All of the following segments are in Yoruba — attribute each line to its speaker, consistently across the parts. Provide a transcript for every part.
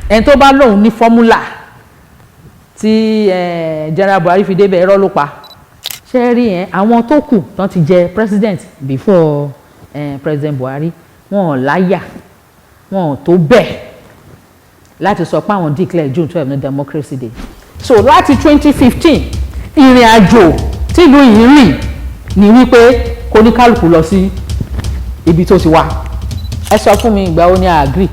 Speaker 1: ẹni tó bá lóun ní fọ́múlà tí General Buhari fi débẹ̀ irọ́ ló pa ṣe rí yẹn àwọn tó kù tán ti jẹ president before President Buhari wọn ò láyà wọn ò tó bẹ́ẹ̀ láti sọ pé àwọn declare June 12 ní Democracy Day so láti 2015 ìrìn àjò tìlú yìí rìn ní wípé kó ní kálukú lọ sí ibi tó ti wà ẹ sọ fún mi ìgbà wo ni a agree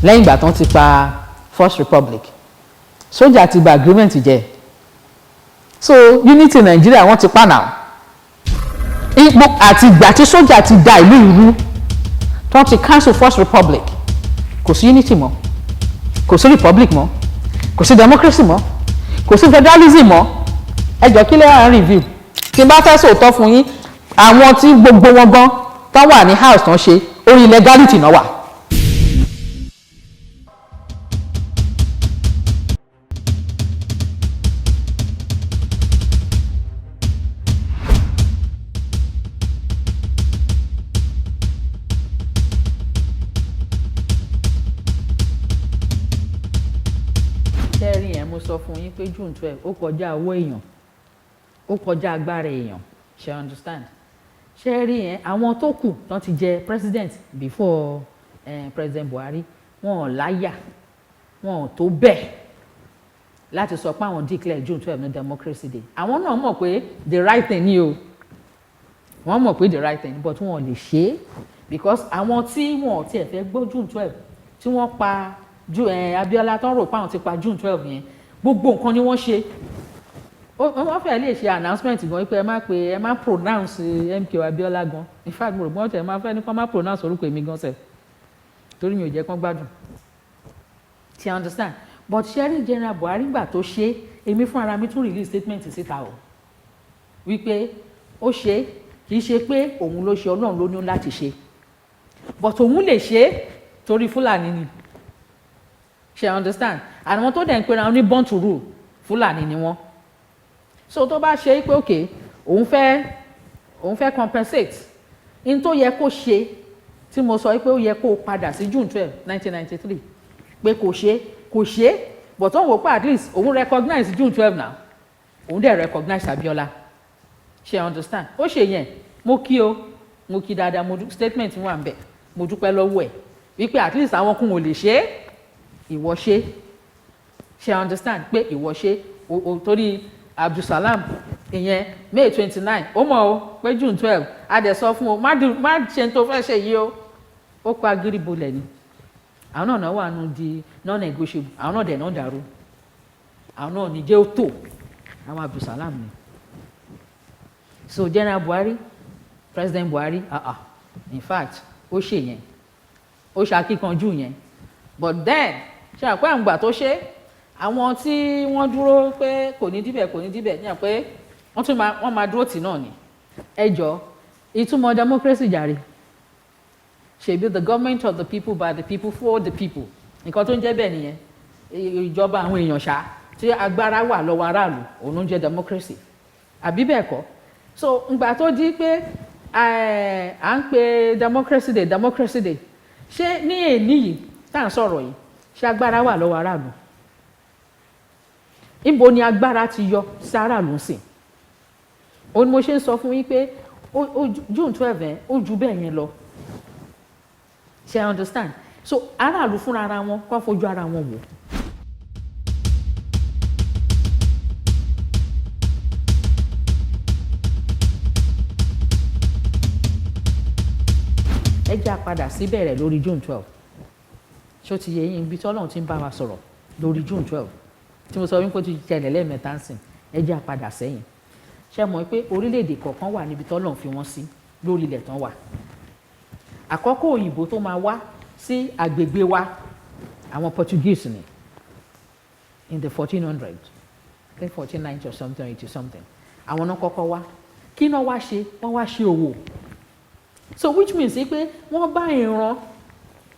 Speaker 1: lẹ́yìn ìgbà tán ti pa First Republic sójà ti gba agreement jẹ so unity Nigeria wọ́n ti pa náà ipò àti ìgbà tí sójà ti da ìlú ìrú tán ti cancel First Republic kò sí unity mọ́ kò sí republic mọ́ kò sí democracy mọ́ kò sí federalism mọ́ ẹ jọ kí lẹ́yìn review tí n bá fẹ́ sòótọ́ fún yín àwọn tí gbogbo wọn gan tán wà ní house tán ṣe orí legality náà wà. ṣẹ́rí yẹn mo sọ fún yín pé June 12 ó kọjá owó èèyàn ó kọjá agbára èèyàn ṣe understand ṣẹ́rí yẹn àwọn tó kù tán ti jẹ president before President Buhari wọn ò láyà wọn ò tó bẹ́ẹ̀ láti sọ pé àwọn declare June 12 ní Democracy Day àwọn náà mọ̀ pé the right thing ni o wọ́n mọ̀ pé the right thing but wọn ò lè ṣe é because àwọn tí wọn ò tiẹ̀ fẹ́ gbọ́ June 12 tí wọ́n pa Abiola tán rò pé àwọn ti pa June 12 yẹn gbogbo nǹkan ni wọ́n ṣe wọ́n fẹ́ lè ṣe announcement gan pé ẹ má pronounce MKO Abiola gan in fact mo rò wọ́n tẹ̀ máa fẹ́ ní kó má pronounce orúkọ èmi gan sẹ̀ torí mi ò jẹ́ kán gbádùn ti understand but ṣẹ́rí General Buhari gbà tó ṣe èmi fún ara mi tún release statement síta o wípé ó ṣe kì í ṣe pé òun ló ṣe Ọlọ́run ló ní láti ṣe but òun lè ṣe torí Fúlàní ni ṣe understand àwọn tó dẹ̀ ń pera wọn ní born to rule Fúlàní ni wọ́n so tó bá ṣe pé okay òun fẹ́ compensate in tó yẹ kó ṣe tí mo sọ pé ó yẹ kó padà sí June 12 1993 pé kò ṣe but òun wò pé at least òun recognize June 12 now òun dẹ̀ recognize Abiola ṣe understand ó ṣe yẹn mo kí dáadáa statement wà ń bẹ̀ mo dúpẹ́ lọ́wọ́ ẹ̀ wípé at least àwọn kún ò lè ṣe é ìwọ ṣe understand pé ìwọ ṣe torí Abdulsalam ìyẹn May 29 ó mọ̀ o pé June 12 a dẹ̀ sọ fún o má ṣe tó fẹ́ ṣe yìí o ó pa gíríbolẹ̀ ni àwọn náà wà nù di non-negotiable àwọn náà dẹ̀ náà dàrú àwọn náà ní jẹ́ ó tò àwọn Abdulsalam ni so General Buhari President Buhari in fact ó ṣe yẹn ó ṣàkíkanjú yẹn but then ṣe àpẹ́ àǹgbà tó ṣe àwọn tí wọ́n dúró pé kò ní díbẹ̀ ní àpẹ́ wọ́n máa dúró tì náà ni ẹ jọ ìtumọ̀ democracy jàre ṣebí the government of the people by the people for the people nǹkan tó ń jẹ́ bẹ́ẹ̀ nìyẹn ìjọba àwọn èèyàn ṣá tí agbára wà lọ́wọ́ aráàlú òun ló ń jẹ́ democracy àbí bẹ́ẹ̀ kọ́ so ngbà tó di pé à ń pe democracy day ṣé ní èní yìí tá à ń sọ̀rọ̀ yìí ṣé agbára wà lọ́wọ́ aráàlú níbo ni agbára ti yọ sí aráàlú sìn òun ni mo ṣe ń sọ fún yín pé June 12 ẹ̀ ó ju bẹ́ẹ̀ yẹn lọ ṣe I understand so aráàlú fúnra ara wọn kó fojú ara wọn wò. ẹ já padà sí bẹ̀rẹ̀ lórí June 12 ṣó ti yẹ yín ibi tí Ọlọ́run ti ń bá wa sọ̀rọ̀ lórí June 12 tí mo sọ wípé ó ti ṣẹlẹ̀ lẹ́ẹ̀mẹ́ta ń sìn ẹ já padà sẹ́yìn ṣe mọ̀ pé orílẹ̀-èdè kọ̀ọ̀kan wà níbi tí Ọlọ́run fi wọ́n sí lórí ilẹ̀ tán wà àkọ́kọ́ òyìnbó tó máa wá sí agbègbè wa àwọn Portuguese ni in the 1400 1490 or something 80 something àwọn náà kọ́kọ́ wá kí náà wá ṣe wọ́n wá ṣe òwò so which means pé wọ́n bá ìran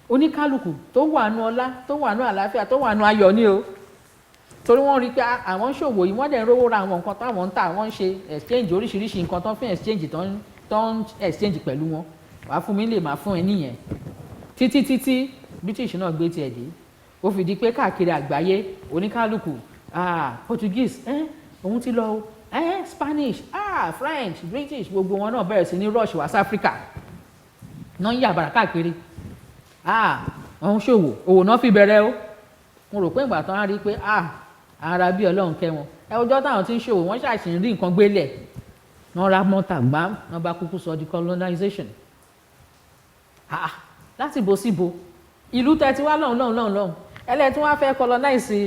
Speaker 1: oníkálukú tó wà nù ọlá tó wà nù àlàáfíà tó wà nù ayọ̀ ní o torí wọ́n rí pé àwọn ń ṣòwò yìí wọ́n dẹ̀ ń rówó ra àwọn nǹkan táwọn ń tà wọ́n ń ṣe exchange oríṣiríṣi nǹkan tó ń fi exchange tó ń exchange pẹ̀lú wọn wàá fún mi lè máa fún ẹ níyẹn títí British náà gbé tiẹ̀ dé ó fi di pé káàkiri àgbáyé oníkálukú Portuguese òun ti lọ Spanish French British gbogbo wọn náà bẹ̀rẹ̀ sí ní rush wá sí Africa náà ń yàbàrà káàkiri wọ́n ń ṣòwò òwò náà fi bẹ̀rẹ̀ o mo rò pé ìgbà tán á rí i pé ara bí Ọlọ́run kẹ́ wọn ọjọ́ táwọn ti ń ṣòwò wọ́n ṣàṣì ń rí nǹkan gbélẹ̀ wọ́n ra mọ́tà gbám wọ́n bá kúkú sọ di colonization láti bo síbo ìlú tẹ́ ti wá lọ́hùn ẹlẹ́tí wọ́n á fẹ́ colonize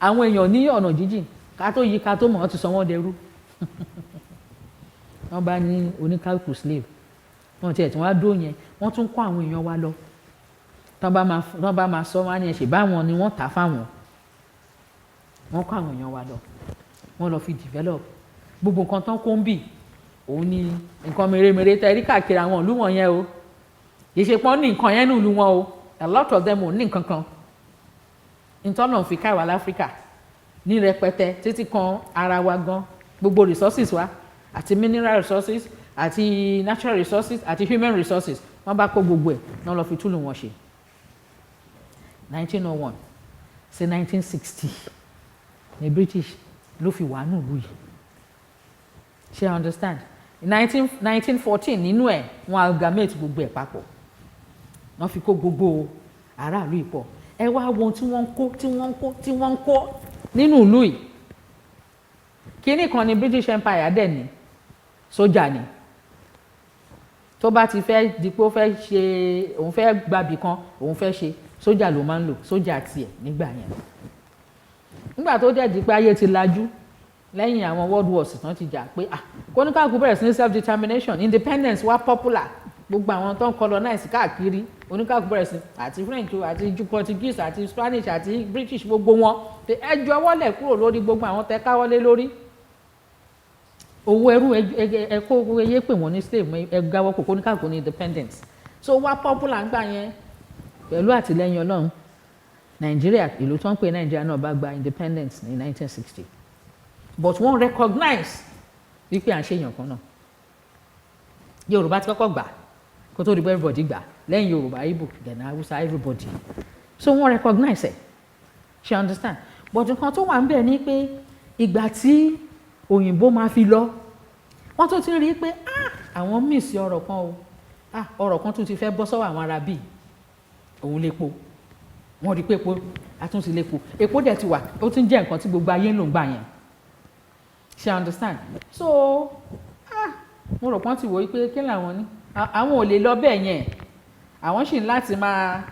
Speaker 1: àwọn èèyàn ní ọ̀nà jíjìn ká tó yí ká tó mọ̀ ọ́ ti sọ wọ́n dẹrú wọ́n bá ní oníkálukú slave wọ́n tiẹ̀ tí wọ́n á dó yẹn wọ́n tún kọ́ àwọn èèyàn wa lọ tán bá máa sọ wọ́n á ní ẹ̀ṣẹ̀ báwọn ni wọ́n tà fáwọn wọ́n kọ́ àwọn èèyàn wa lọ wọ́n lọ fi develop gbogbo nǹkan tán kó ń bì òun ni nǹkan mèremère tẹ́ rí káàkiri àwọn ìlú wọn yẹn o kì í ṣe pọ́n ní nǹkan yẹn ní ìlú wọn o a lot of them ò ní nǹkan kan ìtọ́nà fi káwà láfíríkà ní rẹpẹtẹ títí kan ara wa gan gbogbo resources wa àti mineral resources àti natural resources àti human resources wọ́n bá kó gbogbo ẹ̀ náà lọ fi túlù wọn ṣe 1901 sí 1960 ní British ló fi wà ní ìlú yìí ṣe understand 1914 nínú ẹ̀ wọ́n amalgamate gbogbo ẹ̀ papọ̀ wọ́n fi kó gbogbo aráàlú ìpọ̀ ẹ wá wo tí wọ́n ń kó nínú ìlú yìí kíní kan ní British Empire dẹ̀ ní sójà ni tó bá ti fẹ́ di pé ó fẹ́ ṣe òun fẹ́ gbàbì kan òun fẹ́ ṣe sójà ló máa ń lò sójà tiẹ̀ nígbà yẹn nígbà tó dẹ̀ di pé ayé ti lajú lẹ́yìn àwọn world wars tán ti jà pé kóníkàkú bẹ̀rẹ̀ sí ní self determination independence wá popular gbogbo àwọn tó ń colonize káàkiri oníkàkú bẹ̀rẹ̀ sí àti French àti Portuguese àti Spanish àti British gbogbo wọn ẹ jọ̀wọ́ lẹ̀ kúrò lórí gbogbo àwọn tẹ́ káwọ́lé lórí owó ẹrú ẹ kó eyé pè wọ́n ní slave ẹ gáwọ́ kò kóníkàkú ní independence so wá popular ńgbà yẹn pẹ̀lú àtìlẹ́yìn Ọlọ́run Nàìjíríà ìlú tó ń pè Nàìjíríà náà bá gba independence ní 1960 but wọ́n recognize wípé à ń ṣe èèyàn kan náà Yorùbá ti kọ́kọ́ gbà kó tó di pé everybody gbà lẹ́yìn Yorùbá Igbo then Hausa everybody so wọ́n recognize ẹ̀ she understand but nǹkan tó wà ń bẹ̀ ni pé ìgbà tí òyìnbó máa fi lọ wọ́n tó ti rí i pé àwọn miss ọ̀rọ̀ kan o ọ̀rọ̀ kan tún ti fẹ́ bọ́ sọ́wọ́ àwọn ará bíi òun lépo wọ́n rí i pé àtúntì lépo epo dẹ̀ ti wà ó ti ń jẹ́ nǹkan tí gbogbo ayé ń lò ń gbà yẹn she understand so mo rò pọ́n ti wò ó pé kí làwọn ní àwọn ò lè lọ bẹ́ẹ̀ yẹn àwọn sì ń láti máa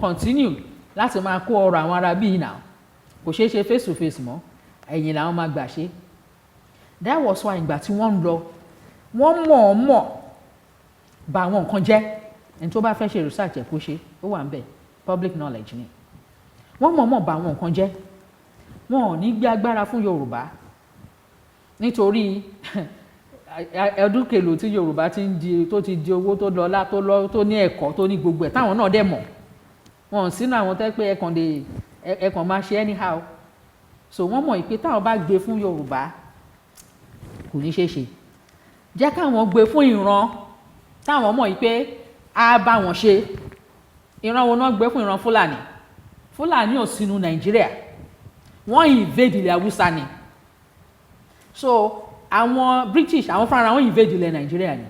Speaker 1: continue láti máa kó ọrọ̀ àwọn ará bíi náà kò ṣeé ṣe face to face mọ́ ẹ̀yìn làwọn máa gbà ṣe that was why ìgbà tí wọ́n ń lọ wọ́n mọ̀ọ́mọ̀ bà àwọn nǹkan jẹ́ ẹni tó bá fẹ́ ṣe research ẹ̀ kó ṣe ó wà ń bẹ̀ public knowledge ni wọ́n mọ̀ọ́mọ̀ bà àwọn nǹkan jẹ́ wọn ò ní gbé agbára fún Yorùbá nítorí ọdún kèlò tí Yorùbá tó ti di owó tó lọ́lá tó ní ẹ̀kọ́ tó ní gbogbo ẹ̀ táwọn náà dẹ̀ mọ̀ wọn sínú àwọn tẹ́ pé ẹ̀kàn máa ṣe anyhow so wọ́n mọ̀ pé táwọn bá gbé fún Yorùbá kò ní ṣeé ṣe jẹ́ káwọn gbé fún ìran táwọn mọ̀ pé á bá wọn ṣe ìran wo náà gbé fún ìran Fúlàní ò sínú Nàìjíríà wọ́n invade ilẹ̀ Haúsá ni so àwọn British àwọn fúnra wọn invade ilẹ̀ Nàìjíríà ni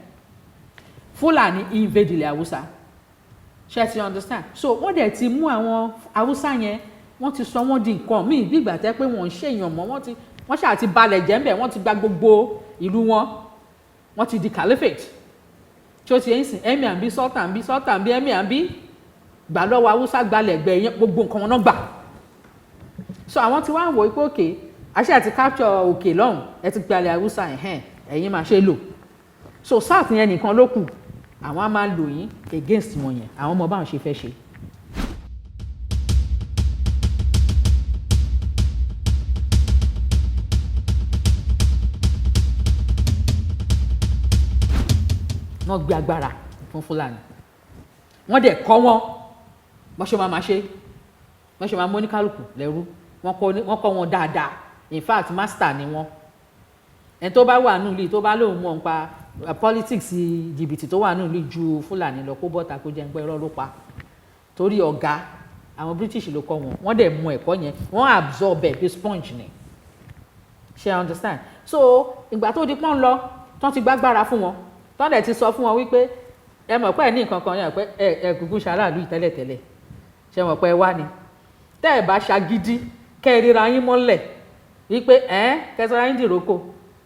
Speaker 1: Fúlàní invade ilẹ̀ Haúsá ṣe ti understand so wọ́n dẹ̀ ti mú àwọn Haúsá yẹn wọ́n ti sọ wọ́n di nǹkan míì bí ìgbà tẹ́ pé wọ́n ń ṣèyàn mọ́ wọ́n ṣáà ti balẹ̀ jẹ́ ń bẹ̀ wọ́n ti gba gbogbo ìlú wọn wọ́n ti di caliphate tí ó ti ń sìn emir bí sultan bí emir bí gbà lọ́wọ́ Haúsá gbalẹ̀ gbẹ̀ yẹn gbogbo nǹkan wọn náà gbà so àwọn ti wá ń wò ó pé òkè àṣẹ àti capture òkè lọ́hùn ẹ ti gbalẹ̀ Haúsá ẹ̀yin máa ṣe lò so south yẹn nìkan ló kù àwọn á máa lò yín against wọn yẹn àwọn ọmọ báwọn ṣe fẹ́ ṣe. wọ́n gbé agbára fún Fúlàní wọ́n dẹ̀ kọ́ wọn bọ́n ṣe máa ṣe wọ́n ṣe máa mú oníkálukú lẹ́rú wọ́n kọ́ wọn dáadáa in fact master ni wọ́n ẹni tó bá wà nílùú tó bá lóun mọ̀ nípa politics jìbìtì tó wà nílùú ju Fúlàní lọ kó bọ́ta kó jẹ́ ń pẹ́ irọ́ ló pa torí ọ̀gá àwọn British ló kọ́ wọn, wọ́n dẹ̀ mú ẹ̀kọ́ yẹn, wọ́n absorb ẹ̀ bí sponge ni, ṣe understand. So ìgbà tó di pọ́n lọ tán ti gbágbára fún wọn, tán dẹ̀ ti sọ fún wọn wípé ẹ mọ̀ pé ẹ ní nǹkan kan yẹn pé ẹ kúkú ṣaráàlú tẹ́lẹ̀tẹ́lẹ̀, ṣe mọ̀ pé ẹ wá ni, tẹ́ ẹ bá ṣagídí kẹ́ ẹ ríra yín mọ́lẹ̀ wípé kẹsàrá yín dìrókò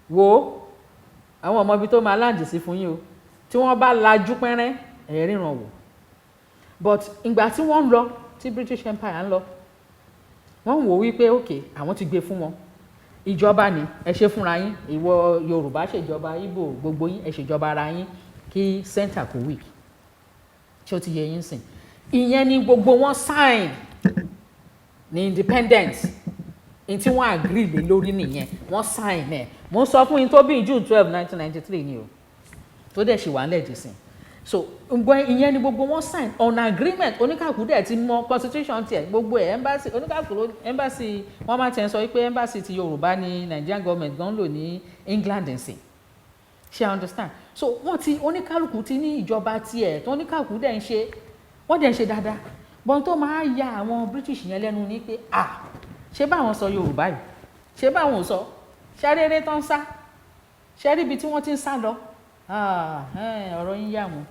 Speaker 1: wo àwọn ọmọ ibi tó máa láǹdì sí fún yín o, tí wọ́n bá lajú pẹ́rẹ́ ẹ̀ ríran wò. But ìgbà tí wọ́n ń lọ, tí British Empire ń lọ, wọ́n wò wípé ok àwọn ti gbé fún wọn, ìjọba ni ẹ ṣe fúnra yín, ìwọ Yorùbá ṣèjọba, Ìgbò gbogbo yín ẹ ṣèjọba ara yín kí center kò weak, ṣé ó ti yẹ yín sìn. Ìyẹn ni gbogbo wọn sign ní independence, ní tí wọ́n agree lé lórí nìyẹn, wọ́n sign ẹ̀. Mo sọ fún yín tó bí June 12 1993 ni o, tó dẹ̀ ṣì wà lẹ́ẹ̀dì sìn. So ìyẹn ni gbogbo wọn sign on agreement, oníkàkú dẹ̀ ti mọ constitution tiẹ̀ gbogbo ẹ̀, embassy oníkàkú embassy wọ́n máa tẹ̀ ń sọ wípé embassy ti Yorùbá ní Nigerian government gan lò ní England nsìn, ṣe understand. So wọ́n ti oníkàlùkù ti ní ìjọba tiẹ̀ tó oníkàkú dẹ̀ ń ṣe, wọ́n dẹ̀ ń ṣe dáadáa. Bọ́n tó máa ya àwọn British yẹn lẹ́nu ní pé ṣé báwọn sọ Yorùbá yìí, ṣé báwọn sọ, ṣé rere tán sá, ṣé rí ibi tí wọ́n ti ń sá lọ, ọ̀rọ̀ yín yà wọ́n,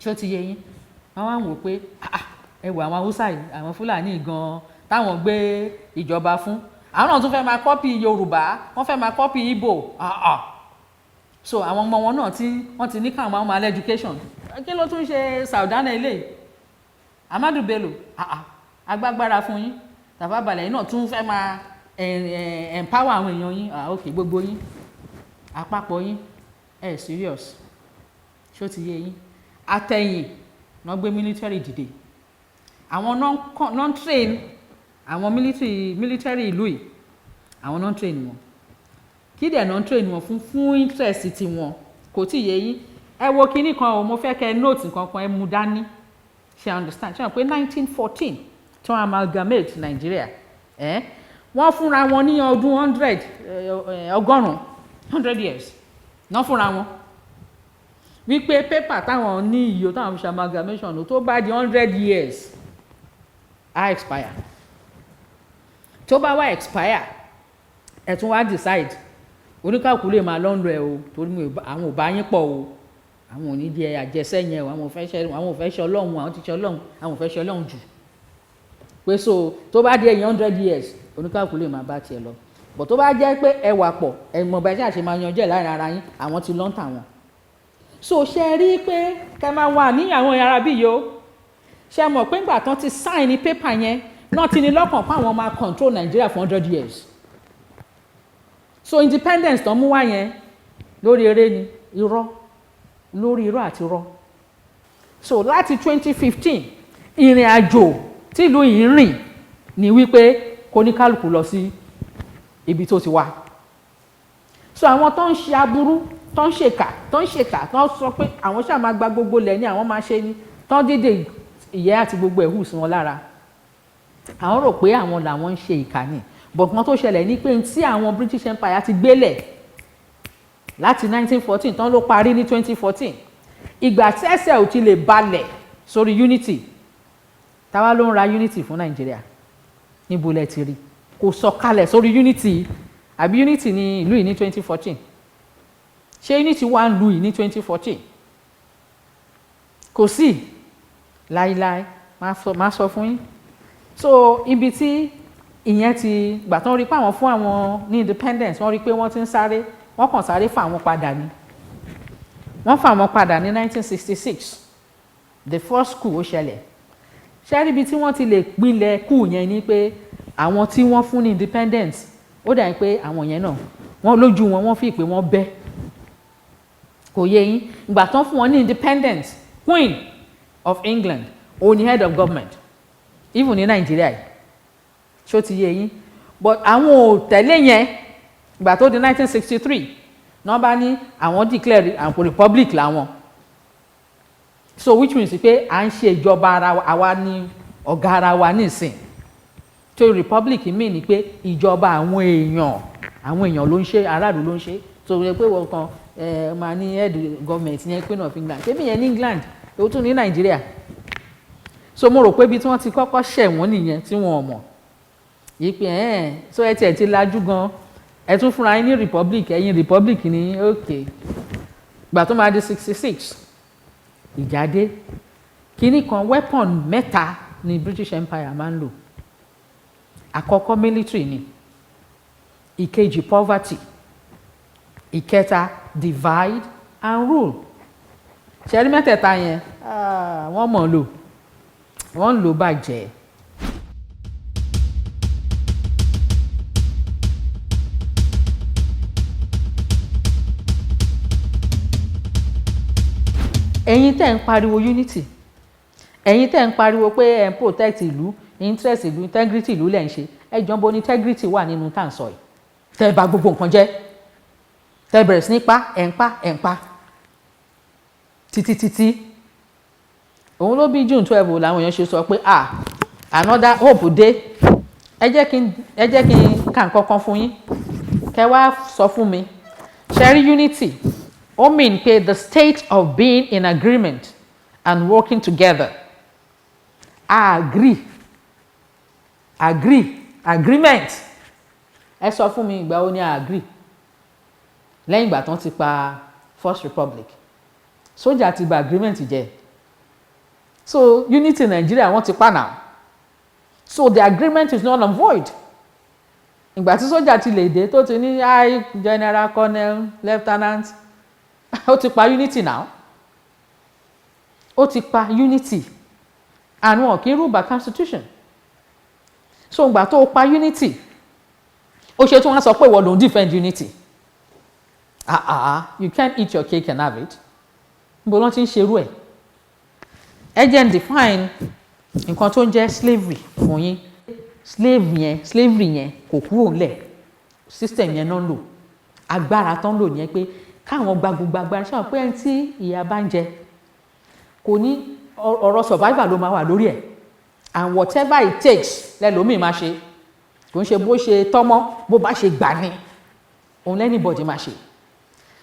Speaker 1: ṣé ó ti yé yín. wọ́n wá wò pé ẹ wò àwọn Haúsá yìí, àwọn Fúlàní gan táwọn gbé ìjọba fún, àwọn náà tún fẹ́ máa kọ́pì Yorùbá, wọ́n fẹ́ máa kọ́pì Ìgbò. So àwọn ọmọ wọn náà tí wọ́n ti ní káwọn máa education, kí ló tún ṣe Sàùdánà ilé Amadu Bello, agbágbára fún yín, Tafawa Balewa náà tún fẹ́ máa empower àwọn èèyàn yín. Ok gbogbo yín àpapọ̀ yín serious, ṣó ti yé yín. Àtẹ̀yìn náà gbé military dìde, àwọn non-train àwọn military ìlú yìí, àwọn non-train wọn kí dẹ̀ non-train wọn fún interest ti wọn, kò tí yé yín. Ẹ wo kinní kan o, mo fẹ́ kẹ́ note nǹkan kan, ẹ mú dání, ṣe understand. ṣe wọ́n pé 1914 tí wọ́n amalgamate Nigeria, wọ́n fúnra wọn ní ọdún 100 years náà fúnra wọn wípé pépà táwọn ní iye táwọn fi ṣe amalgamation tó bá di 100 years á expire. Tó bá wá expire ẹ̀ tún wá decide, oníkàkú lè máa lọ́nlọ́ ẹ̀ o, torí àwọn ò bá yín pọ̀ o, àwọn ò ní di àjẹsẹ́ yẹn o, àwọn ò fẹ́ ṣe Ọlọ́run, àwọn ti ṣe Ọlọ́run, àwọn ò fẹ́ ṣe Ọlọ́run jù pé so tó bá di ẹ̀yìn 100 years oníkàkú lè máa bá tiẹ̀ lọ. Bọ̀ tó bá jẹ́ pé ẹ wà pọ̀ ẹ mọ̀ bá ṣe máa yanjú ẹ̀ láàrin ara yín, àwọn ti lọ́ǹtà wọn. So ṣe rí pé kẹ máa wà ní àwọn yàrá bí yo, ṣe mọ̀ pé ńgbà tán ti sign ní paper yẹn náà ti ní lọ́kàn pé àwọn máa control Nigeria for 100 years. So independence tán mú wá yẹn lórí eré ni, irọ́, lórí irọ́ àti irọ́. So láti 2015 ìrìn àjò tí ìlú yìí rìn ní wípé kò ní kálukú lọ sí ibi tó ti wá. So àwọn tó ń ṣe aburú, tó ń ṣèkà, tó sọ pé àwọn ṣáà máa gba gbogbo lẹ̀ ní àwọn máa ṣe ní, tó ń dédé ìyẹ́ àti gbogbo ẹ̀hù sí wọn lára. Àwọn rò pé àwọn làwọn ń ṣe ìkà ni, but wọ́n tó ṣẹlẹ̀ ní pé tí àwọn British Empire ti gbélẹ̀ láti 1914 tán ló parí ní 2014, ìgbà tí ẹsẹ̀ ò ti lè balẹ̀ sórí unity, táwa ló ń ra unity fún Nàìjíríà níbo lẹ ti rí, kò sọ̀kalẹ̀ sórí unity, àbí unity ní ìlú yìí ní 2014, ṣé unity wà ń lu yìí ní 2014? Kò sí, láíláí, máa sọ fún yín. So ibi tí ìyẹn ti gbà tán rí pé àwọn fún àwọn ní independence, wọ́n rí pé wọ́n ti ń sáré, wọ́n kàn sáré fà wọ́n padà ní, wọ́n fà wọ́n padà ní 1966, the first coup ó ṣẹlẹ̀. Ṣé rí ibi tí wọ́n ti lè pinlẹ̀ coup yẹn ni pé àwọn tí wọ́n fún ní independence, ó dà ní pé àwọn yẹn náà wọ́n lójú wọn, wọ́n fi pé wọ́n bẹ́, kò yé yín. Ìgbà tán fún wọn ní independence, Queen of England òun ni head of government even ní Nàìjíríà yìí, ṣó ti yé yín. But àwọn ò tẹ̀lé yẹn. Ìgbà tó di 1963 náà bá ní àwọn declare àwọn republic làwọn, so which means pé à ń ṣe ìjọba ara wa ní ọ̀gá ara wa nísìn. So republic mean ni pé ìjọba àwọn èèyàn ló ń ṣe, aráàlú ló ń ṣe. So wọ́n pé wọ́n kan máa ní head government yẹn Queen of England, ṣébí yẹn ní England ó tún ní Nàìjíríà. so mo rò pé ibi tí wọ́n ti kọ́kọ́ ṣẹ̀ wọ́n nìyẹn tí wọ́n mọ̀ yìí pé so ẹ tiẹ̀ ti lajú gan ẹ tún fúnra yín ní republic ẹ̀yin republic ní ok gbà tó máa di 66 ìjáde kínní kan weapon mẹ́ta ni British Empire máa ń lò àkọ́kọ́ military ni ìkejì poverty ìkẹta divide and rule ṣẹ́rí mẹ́tẹ̀ẹ̀ta yẹn wọ́n mọ̀ lò wọ́n ń lò bàjẹ́. ẹ̀yin tẹ́ ń pariwo unity ẹ̀yin tẹ́ ń pariwo pé ẹ̀ ń protect ìlú interest ìlú integrity ìlú lẹ́ ń ṣe ẹ jọ̀ọ́ bo ní integrity wà nínú tá à ń sọ yìí tẹ́ bà gbogbo nǹkan jẹ́ tẹ́ bẹ̀rẹ̀ sí ní ẹ̀ ń pa títí òun ló bí June 12 làwọn èèyàn ṣe sọ pé another hope dé ẹ jẹ́ kí n kà nǹkan kan fún yín kẹ́ wá sọ fún mi ṣẹ́rí unity ó mean pé the state of being in agreement and working together agreement ẹ sọ fún mi ìgbà wo ni agree lẹ́yìn ìgbà tán ti pa First Republic sójà ti bà agreement jẹ́ so unity Nigeria wọ́n ti pa now so the agreement is null and void ìgbà tí sójà ti lè dé tó ti ní high general colonel lieutenant ó ti pa unity now ó ti pa unity and wọn kì í rule by constitution so ìgbà tó pa unity ó ṣe tí wọ́n sọ pé ìwọ ló ń defend unity you can't eat your cake and have it níbo ló ti ń ṣerú ẹ̀ ẹ jẹ́ n define nǹkan tó ń jẹ́ slavery fún yín slavery yẹn kò kúrò ńlẹ̀ system yẹn náà ń lò agbára tó ń lò yẹn pé káwọn gbagbo agbára ṣáà pé ẹni tí ìyà bá ń jẹ kò ní ọ̀rọ̀ survival ló máa wà lórí ẹ̀ and whatever it takes lẹ́lòmíì máa ṣe kò ń ṣe bó ṣe tọ́mọ́ bó bá ṣe gbà ní òun anybody máa ṣe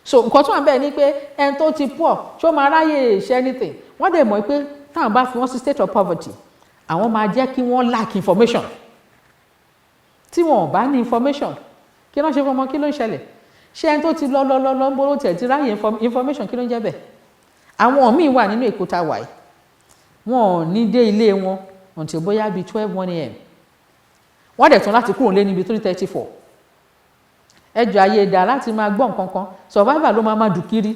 Speaker 1: so nǹkan tó wà bẹ́ẹ̀ ni pé ẹni tó ti poor ṣó máa ráyè ṣe anything wọ́n dẹ̀ mọ̀ pé táwọn bá fi wọ́n sí state of poverty àwọn máa jẹ́ kí wọ́n lack information tí wọn ò bá ní information kí ló ń ṣe fún ọmọ kí ló ń ṣẹlẹ̀ ṣé ẹni tó ti lọ ń bolo tẹ̀ ti ráyè information kí ló ń jẹ́ bẹ́ẹ̀ àwọn míì wà nínú Èkó tá a wà yìí wọn ò ní dé ilé wọn until bóyá bíi 12 a.m. wọ́n dẹ̀ tún láti kúrò lé níbi 3:34 ẹjọ́ ayé dà láti máa gbọ́ nǹkan kan survivor ló máa dùn kiri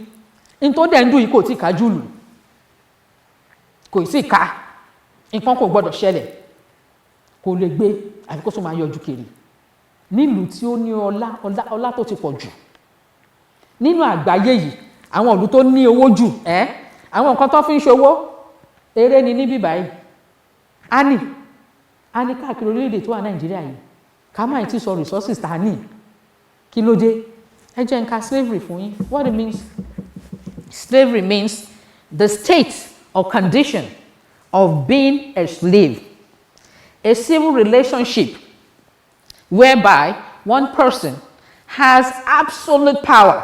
Speaker 1: ní tó dẹ̀ ń dùn yìí kò tí ì ká jùlù kò sí ká nǹkan kò gbọ́dọ̀ ṣẹlẹ̀ kò lè gbé àfi kó tún máa yọjú kiri nílùú tí ó ní ọlá tó ti pọ̀ jù nínú àgbáyé yìí àwọn ìlú tó ní owó jù àwọn nǹkan tó fi ń ṣòwò eré ni níbí báyìí a ní káàkiri orílẹ̀-èdè tó wà Nàìjíríà yìí ká máa ti sọ resources tá a ní kí ló dé ẹ jẹ́ n ka slavery fún yín what it means slavery means the state or condition of being a slave a civil relationship whereby one person has absolute power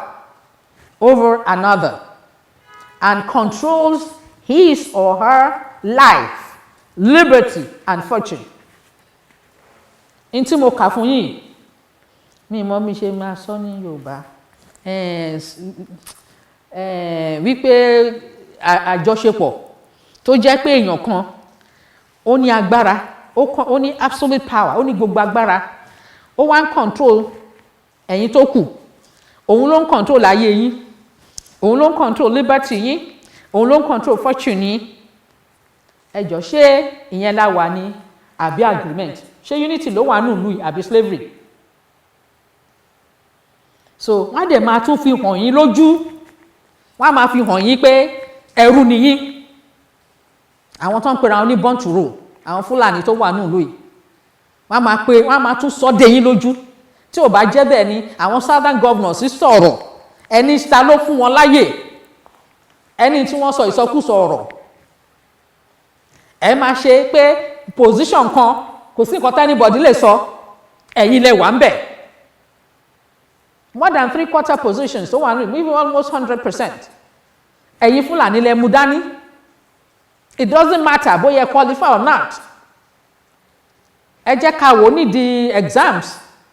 Speaker 1: over another and controls his or her life, liberty and fortune. In tí mo kà fún yín mi mọ̀ mi ṣe máa sọ ní Yorùbá wípé àjọṣepọ̀ tó jẹ́ pé èèyàn kan ó ní agbára ó ní absolute power ó ní gbogbo agbára ó wá ń control ẹ̀yin tó kù òun ló ń control ayé yín òun ló ń control liberty yín òun ló ń control fortune yín ẹ jọ̀ọ́ ṣé ìyẹn la wà ní àbí agreement ṣé unity ló wà nínú ìlú àbí slavery so wọ́n dẹ̀ máa tún fi hàn yín lójú wọ́n á máa fi hàn yín pé ẹrú ni yín àwọn tó ń pera wọn ní born to rule àwọn Fúlàní tó wà nínú ìlú yìí wọ́n á máa tún sọ dé yín lójú tí ò bá jẹ́ bẹ́ẹ̀ ni àwọn southern governors sọ̀rọ̀ ẹni ta ló fún wọn láyè ẹni tí wọ́n sọ ìsọkúsọ ọ̀rọ̀ ẹ máa ṣe pé position kan kò sí nǹkan tẹ́nibọ̀dì lè sọ ẹ̀yin lẹ wà ń bẹ̀ more than 3/4 positions tó wà nínú even almost 100% ẹ̀yin Fúlàní lẹ mú dání it doesn't matter bóyá qualify or not. Ẹ jẹ́ ká wò ní di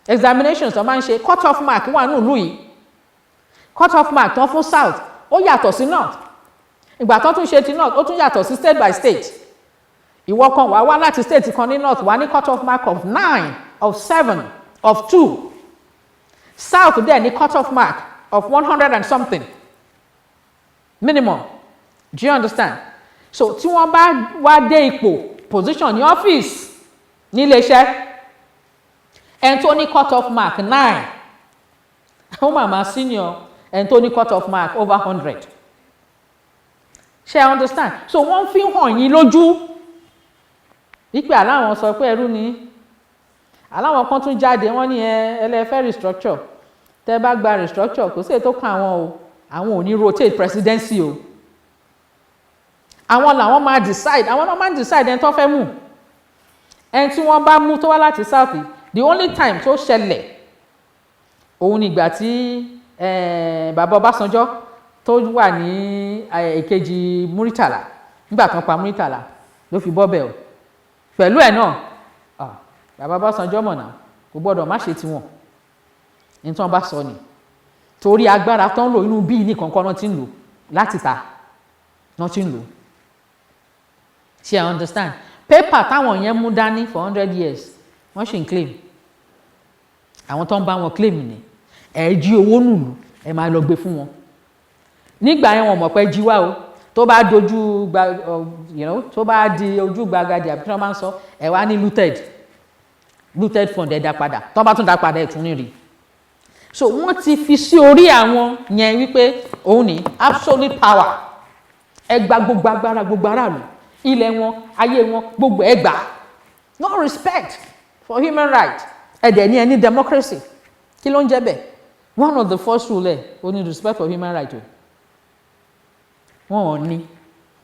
Speaker 1: examinations tó máa ń ṣe cut off mark wà ní ìlú yìí. Cut off mark tán fún south ó yàtọ̀ sí north. Ìgbà tó tún ṣe ti north ó tún yàtọ̀ sí state by state. Ìwọ kan wá láti state kan ní north wá ní cut off mark of 9, of 7, of 2. South dẹ̀ ní cut off mark of 100 and something minimum. Do you understand? So tí wọ́n bá wá dé ipò position ní office ní iléeṣẹ́ ẹni tó ní cut off mark 9 ó màmá senior ẹni tó ní cut off mark over 100. Ṣé ẹ understand? So wọ́n fi hàn yín lójú wípé aláwọn sọ pé ẹrú ni aláwọn kan tún jáde wọ́n ní ẹlẹ́fẹ́ restructure tẹ́ bá gba restructure kò sí ètò kan àwọn ò ní rotate presidency o. Àwọn làwọn máa decide àwọn náà máa decide ẹni tó fẹ́ mú ẹni tí wọ́n bá mú tó wá láti south the only time tó ṣẹlẹ̀ òun ni ìgbà tí bàbá Ọbásanjọ́ tó wà ní èkejì Muritala nígbà tó pa Muritala ló fi bọ́ bẹ́ẹ̀ o pẹ̀lú ẹ̀ náà bàbá Ọbásanjọ́ mọ̀nà kò gbọ́dọ̀ má ṣe tiwọn ní tí wọ́n bá sọ ni torí agbára tó ń lò inú bíi ní kankan náà ti ń lò láti ta náà ti ń lò. Ṣé I understand? Paper táwọn yẹn mú dání for 100 years wọ́n ṣì ń claim àwọn tó ń bá wọn claim ni ẹ jí owó nùlù ẹ máa lọ gbé fún wọn nígbà yẹn wọn mọ̀ pé jí wá o tó bá dojú gba tó bá di ojú gbagadì àbí tí wọ́n máa ń sọ ẹ wá ní looted fund ẹ dá padà tó bá tún dá padà ẹ tún ní rí. So wọ́n ti fi sí orí àwọn yẹn wípé òun ní absolute power ẹ gba gbogbo agbára gbogbo aráàlú ilẹ̀ wọn ayé wọn gbogbo ẹ gbà no respect for human rights ẹ̀dẹ̀ ní ẹni democracy kí ló ń jẹ́ bẹ́ẹ̀ one of the first rule ẹ̀ ó ní respect for human rights o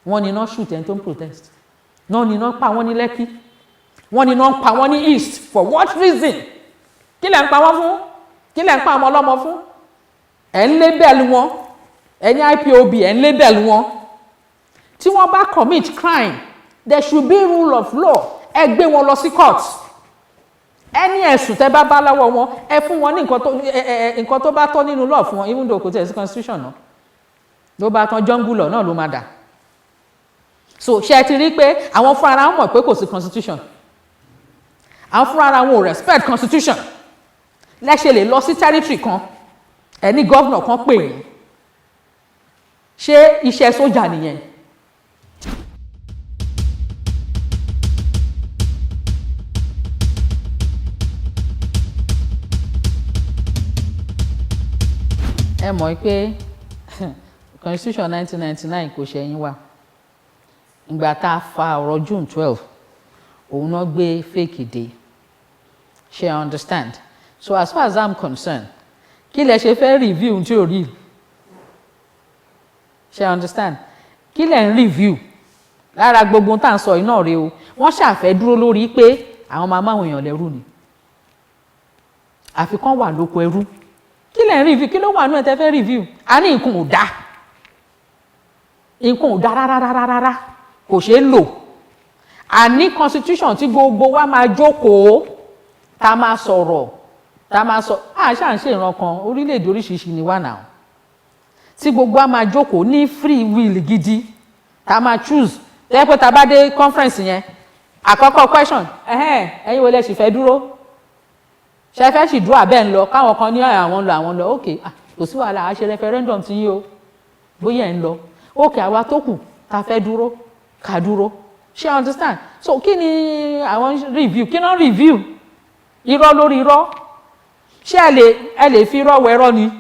Speaker 1: wọ́n ní náà shoot ẹni tó ń protest náà ní náà pa wọ́n ní Lẹ́kì wọ́n ní náà pa wọ́n ní east for what reason kí lẹ̀ ń pa wọ́n fún kí lẹ̀ ń pa ọmọ ọlọ́mọ fún ẹ̀ ń label wọn ẹ̀ ní IPOB ẹ̀ ń label wọn tí wọ́n bá commit crime there should be rule of law ẹ gbé wọn lọ sí court ẹni ẹ̀sùn tẹ́ bá bá lọ́wọ́ wọn ẹ fún wọn ní nǹkan tó bá tọ́ nínú law fún wọn even though kò tẹ̀ sí constitution náà ló bá tán jungle law náà ló máa dà. So ṣe ti rí pé àwọn fúnra wọn mọ̀ pé kò sí constitution àwọn fúnra wọn ò respect constitution lẹ́ṣẹ̀ lè lọ sí territory kan ẹni governor kan pè é ṣé iṣẹ́ sójà nìyẹn. ẹ mọ̀ pé constitution 1999 kò ṣẹ̀yìn wa ìgbà tá a fa ọ̀rọ̀ June 12 òun náà gbé fake dé ṣe I understand so as far as I'm concerned kí lẹ ṣe fẹ́ review tí ò rí ṣe I understand kí lẹ ń review lára gbogbo tá à ń sọ iná rèé o wọ́n ṣàfẹ́ dúró lórí pé àwọn máa máwọn èèyàn lẹ́rú ni àfikún wà lóko ẹrú kí lẹ ń review kí ló wà nú ẹ tẹ́ fẹ́ review a ní nǹkan ò dáa nǹkan ò dáa rárá kò ṣeé lò a ní constitution tí gbogbo wa máa jókòó tá máa sọ̀rọ̀ tá máa sọ àṣà ń ṣe ìran kan orílẹ̀-èdè oríṣiríṣi ni wà náà tí gbogbo wa máa jókòó ní free will gidi tá máa choose tẹ́ pé tá bá dé conference yẹn àkọ́kọ́ question ẹ̀yin wo lẹ sì fẹ́ dúró ṣe fẹ́ sì dúró àbẹ́ ń lọ káwọn kan ní àwọn lọ ok kò sí wàhálà a ṣe referendum tí yín o bóyá ẹ̀ ń lọ ok àwa tó kù ta fẹ́ dúró ká dúró ṣé understand so kí ni àwọn review kí náà review irọ́ lórí irọ́ ṣé ẹ lè fi irọ́ wẹ̀rọ ni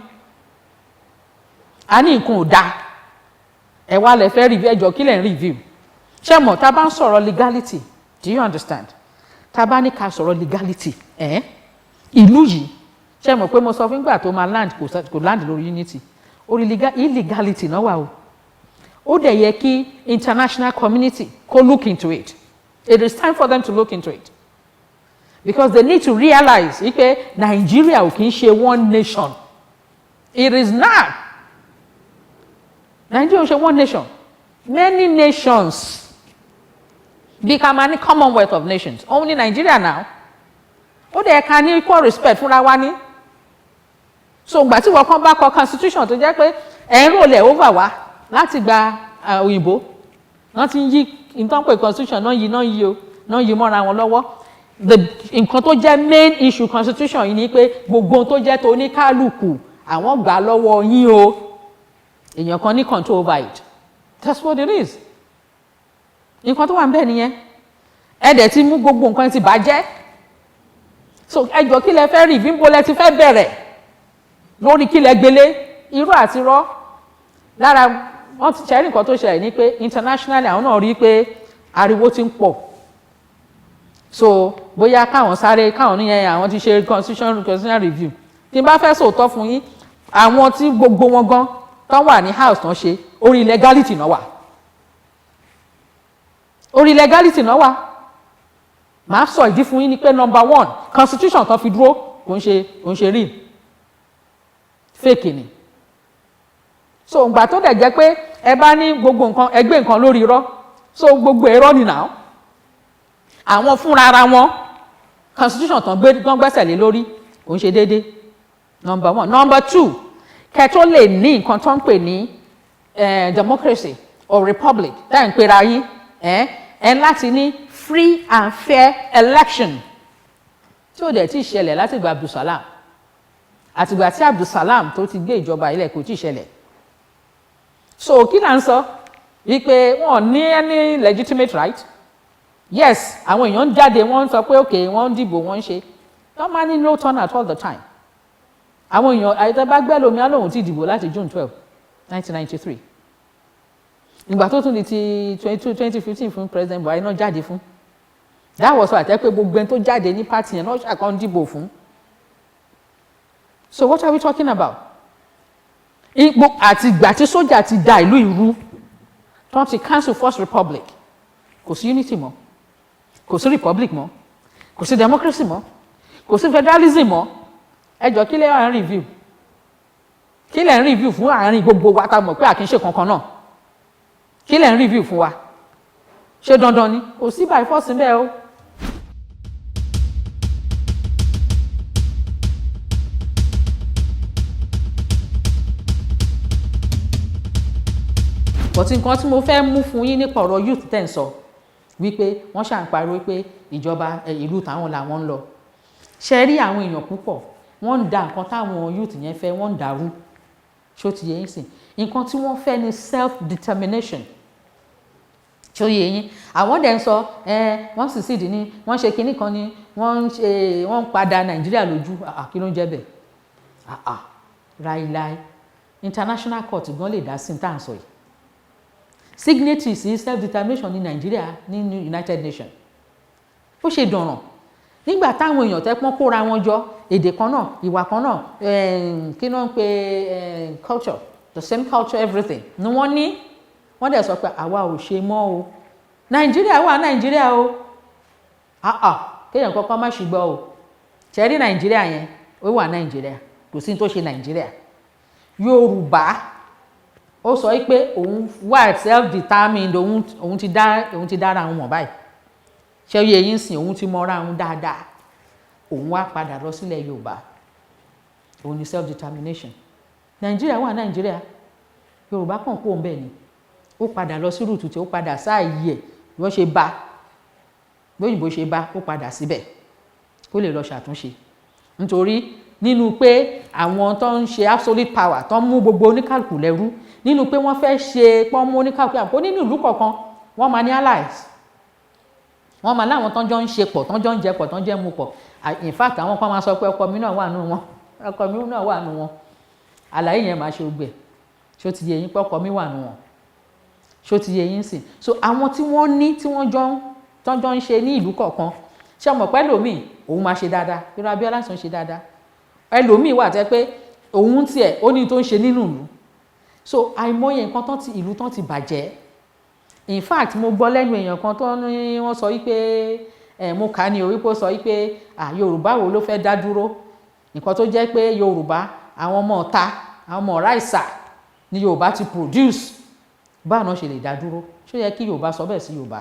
Speaker 1: a ní nǹkan ò dáa ẹ wá lẹ fẹ́ review ẹjọ́ kí lẹ̀ ń review ṣé mọ̀ tá a bá ń sọ̀rọ̀ legality do you understand tá a bá ní ká sọ̀rọ̀ legality ìlú yìí ṣé mọ̀ pé mo sọ fún ìgbà tó máa land kò land lórí unity orí illegality náà wà o ó dẹ̀ yẹ kí international community kó look into it it is time for them to look into it because they need to realize pé Nigeria ò kì í ṣe one nation it is not Nigeria ò ṣe one nation many nations bí ká máa ní Commonwealth of Nations òun ní Nàìjíríà náà ó dẹ̀ ká ní equal respect fúnra wa ní so ìgbà tí wọ́n kàn bá kọ constitution tó jẹ́ pé ẹ̀ ń rọlẹ̀ over wa láti gba òyìnbó wọ́n ti ń yí nǹkan pé constitution náà yí mọ́ra wọn lọ́wọ́ nǹkan tó jẹ́ main issue constitution yìí ni pé gbogbo tó jẹ́ tó ní kálukú àwọn gbà lọ́wọ́ yín o èèyàn kan ní control over it that's what it is nǹkan tó wà ń bẹ̀ nìyẹn ẹ dẹ̀ ti mú gbogbo nǹkan ti bàjẹ́ so ẹ jọ kí lẹ fẹ́ rí ìbímbo lẹ ti fẹ́ bẹ̀rẹ̀ lórí kí lẹ gbélé irọ́ àti irọ́ lára wọ́n ti ṣẹ́rí nǹkan tó ṣẹlẹ̀ ní pé internationally àwọn náà rí pé ariwo ti ń pọ̀ so bóyá káwọn sáré káwọn níyẹn àwọn ti ṣe constitutional review tí n bá fẹ́ sòótọ́ fún yín àwọn tí gbogbo wọn gan tán wà ní house tán ṣe orí legality náà wà orí legality náà wà màá sọ ìdí fún yín ni pé number one constitution tán fi dúró kò ń ṣe real fake ni so ìgbà tó dẹ̀ jẹ́ pé ẹ bá ní gbogbo nǹkan ẹgbẹ́ nǹkan lórí irọ́ so gbogbo irọ́ ni now àwọn fúnra ara wọn constitution tán gbẹ́sẹ̀ lé lórí kò ń ṣe déédéé number one number two kẹ́ tó lè ní nǹkan tó ń pè ní democracy or republic táyà ń pera yín ẹ láti ní free and fair election tí ó dẹ̀ ti ṣẹlẹ̀ láti gba Abdulsalam àtìgbà tí Abdulsalam tó ti gbé ìjọba ilẹ̀ kò tí ì ṣẹlẹ̀ so kí là ń sọ wípé wọn ní any legitimate right yes àwọn èèyàn ń jáde wọ́n ń sọ pé ok wọ́n ń dìbò wọ́n ń ṣe wọ́n máa ní no turnout all the time àwọn èèyàn àyẹ̀tẹ̀ bá gbẹ́ lómi alóhùn ti dìbò láti June 12 1993 ìgbà tó tún di ti 2015 fún President Buhari náà jáde fún that was why àtẹ́ pé gbogbo ẹni tó jáde ní party yẹn náà ṣàkóso dìbò fún so what are we talking about ipò àti ìgbà tí sójà ti da ìlú ìrú tó ti cancel First Republic kò sí unity mọ́ kò sí republic mọ́ kò sí democracy mọ́ kò sí federalism mọ́ ẹ jọ kí lẹ ń review kí lẹ ń review fún àárín gbogbo wa tá mọ̀ pé àkínṣe kankan náà kí lẹ ń review fún wa ṣé dandan ni kò sí by force bẹ́ẹ̀ o. bọ̀tí nǹkan tí mo fẹ́ mú fún yín nípa ọ̀rọ̀ youth tẹ̀ ń sọ wípé wọ́n ṣà ń pariwo wípé ìjọba ìlú táwọn làwọn ń lọ ṣe rí àwọn èèyàn púpọ̀ wọ́n ń da nǹkan táwọn youth yẹn fẹ́ wọ́n ń dàrú ṣó ti yé yín sìn nǹkan tí wọ́n fẹ́ ni self determination ṣó yé yín àwọn dẹ̀ ń sọ wọ́n sì sídìí ní wọ́n ṣe kinní kan ni wọ́n ń padà Nàìjíríà lójú kí ló ń jẹ́ bẹ́ẹ̀ ráìláì international court gan lè dá sí ní tá à ń sọ yìí signatory sí self determination ní Nàìjíríà ní United Nations ó ṣe dọ̀ràn nígbà táwọn èèyàn tẹ́ pọ́n kóra wọn jọ èdè kan náà ìwà kan náà kí ló ń pe culture the same culture everything ni wọ́n ní wọ́n dẹ̀ sọ pé àwa ò ṣe mọ́ o Nàìjíríà wà Nàìjíríà o kéèyàn kọ́kọ́ má ṣùgbọ́n o ṣe rí Nàìjíríà yẹn ó wà Nàìjíríà kò sí tó ṣe Nàìjíríà Yorùbá ó sọ pé òun wà self determined òun ti dára òun mọ̀ báyìí ṣé oyè yín sìn òun ti mọra òun dáadáa òun wá padà lọ sílẹ̀ Yorùbá òun ni self determination Nàìjíríà wà Nàìjíríà Yorùbá kàn kó òun bẹ́ẹ̀ ni ó padà lọ sí rúùtù tí ó padà sáàyè ẹ̀ wọ́n ṣe bá lóyìnbó ṣe bá ó padà síbẹ̀ kó lè lọ ṣàtúnṣe nítorí nínú pé àwọn tó ń ṣe absolute power tó ń mú gbogbo oníkàlùkù lẹ́rú nínú pé wọ́n fẹ́ ṣe pọ́n mú oníkàlùkù àpò nínú ìlú kọ̀ọ̀kan wọ́n máa ní allies wọ́n máa láwọn tó ń jọ ń ṣe pọ̀ tó ń jọ ń jẹ pọ̀ tó ń jẹ́ mu pọ̀ in fact àwọn kan máa sọ pé ọkọ mi náà wà nù wọn ọkọ mi náà wà nù wọn àlàyé yẹn máa ṣe ogbè ṣó ti yé yín pé ọkọ mi wà nù wọn ṣó ti yé yín sìn so àwọn tí wọ́n ní tí wọ́n jọ ń ṣe ní ìlú kọ̀ọ̀kan ṣé ọmọ pẹ́ lòmíì òun máa ṣe dáadáa irú Abíọ́lá sàn ṣe dáadáa ẹlòmíì wà tẹ́ pé òun tiẹ̀ ó ní tó ń ṣe nínú ìlú so àìmọye nǹkan tán ti ìlú tán ti bàjẹ́ in fact mo gbọ́ lẹ́nu èèyàn kan tó ní wọ́n sọ wípé mo kà á ní orí pé ó sọ wípé Yorùbá wo ló fẹ́ dá dúró nǹkan tó jẹ́ pé Yorùbá àwọn ọmọ ọ̀ta àwọn ọmọ ọ̀rá ìsà ni Yorùbá ti produce báwọn náà ṣe lè dá dúró ṣó yẹ kí Yorùbá sọ bẹ́ẹ̀ sí Yorùbá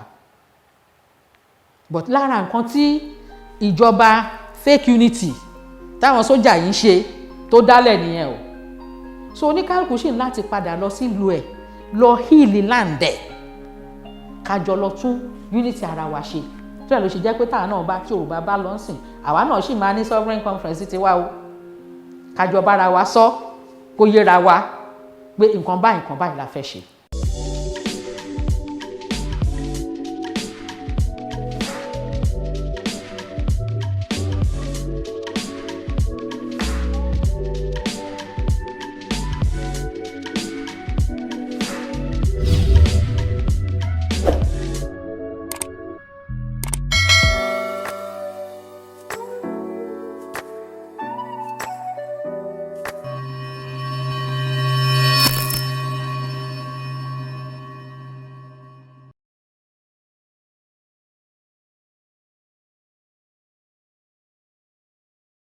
Speaker 1: but lára nǹkan tí ìjọba fake unity táwọn sójà yìí ń ṣe tó dálẹ̀ nìyẹn o. So oníkálukú sì ń láti padà lọ sílùú ẹ̀ lọ heal land ẹ̀ kájọ lọ tún unity ara wa ṣe. tó yẹ ló ṣe jẹ́ pé táwọn náà bá tí Yorùbá bá lọ sìn àwa náà sì máa ní sovereign conference tiwa o kájọ bára wa sọ kó yéra wa pé nǹkan báyìí la fẹ́ ṣe.